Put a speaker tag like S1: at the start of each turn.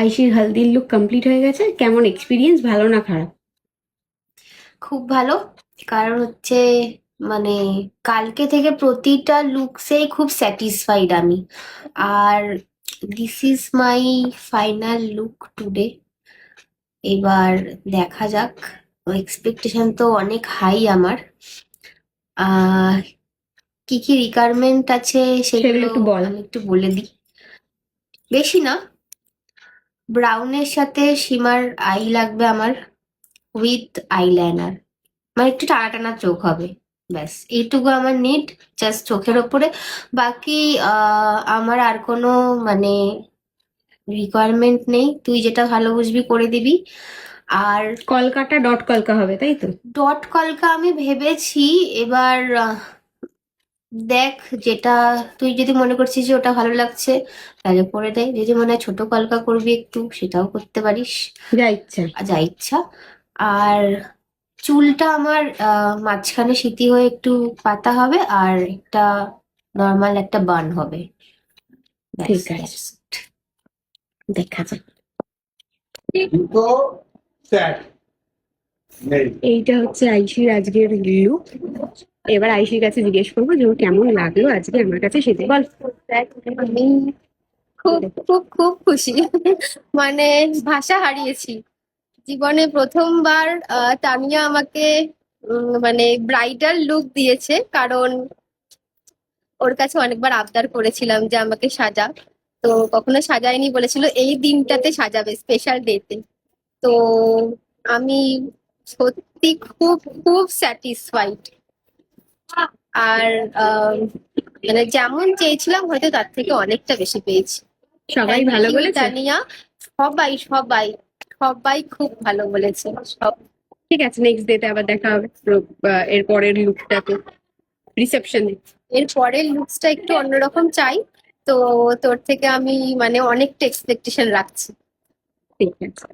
S1: আইশির হলদির look complete হয়ে গেছে। কেমন এক্সপিরিয়েন্স, ভালো না খারাপ?
S2: খুব ভালো। কারণ হচ্ছে মানে কালকে থেকে প্রতিটা লুকসেই খুব স্যাটিসফাইড আমি। আর this is my final look today. এবার দেখা যাক। এক্সপেকটেশন তো অনেক হাই আমার। আহ কি কি রিকোয়ারমেন্ট আছে
S1: সেগুলো
S2: সেগুলো
S1: একটু বল।
S2: আমি একটু বলে দিই। বেশি না, ব্রাউনের সাথে শিমার আই লাগবে আমার, উইথ আইলাইনার। মানে একটু টানা টানা চোখ হবে, ব্যাস এইটুকু আমার নিড। জাস্ট চোখের ওপরে। বাকি আমার আর কোনো মানে রিকোয়ারমেন্ট নেই, তুই যেটা ভালো বুঝবি করে দিবি। আর
S1: কলকাতা ডট কলকা হবে, তাই তো?
S2: ডট কলকা আমি ভেবেছি। এবার দেখ, যেটা তুই যদি মনে করছিস যে ওটা ভালো লাগছে তাহলে করে দে, যদি মনে হয় ছোট কলকা করবি একটু সেটাও করতে পারিস,
S1: যা ইচ্ছা।
S2: যা ইচ্ছা। আর চুলটা আমার মাঝখানে সিঁথি হয়ে একটু পাতা হবে, আর একটা নর্মাল একটা বান হবে, ব্যাস
S1: ঠিক আছে,
S2: দ্যাটস ইট।
S1: দেখা যাক।
S3: দুটো স্যাট নেই।
S1: এইটা হচ্ছে আইশির আজকের লুক। এবার আইশির কাছে জিজ্ঞেস করবো যে ওর কেমন লাগলো আজকে আমার কাছে সেটা বল।
S4: আমি খুব খুব খুব খুশি। মানে ভাষা হারিয়েছি। জীবনে প্রথমবার তানিয়া আমাকে মানে ব্রাইডাল লুক দিয়েছে, কারণ ওর কাছে অনেকবার আবদার করেছিলাম যে আমাকে সাজা। তো কখনো সাজায়নি, বলেছিল এই দিনটাতে সাজাবে, স্পেশাল ডেতে। তো আমি সত্যি খুব খুব স্যাটিসফাইড। আর আহ, মানে যেমন চেয়েছিলাম হয়তো তার থেকে অনেকটা বেশি পেয়েছি।
S1: সবাই
S4: Thank
S1: ভালো
S4: you,
S1: বলেছে?
S4: তানিয়া। সবাই সবাই সবাই খুব ভালো বলেছে, সব।
S1: ঠিক আছে, নেক্সট ডেতে আবার দেখা হবে। এর পরের লুকটাতে, রিসেপশনে।
S4: এর পরের লুকসটা একটু অন্যরকম চাই। তো তোর থেকে আমি মানে অনেকটা এক্সপেকটেশন রাখছি।
S1: ঠিক আছে।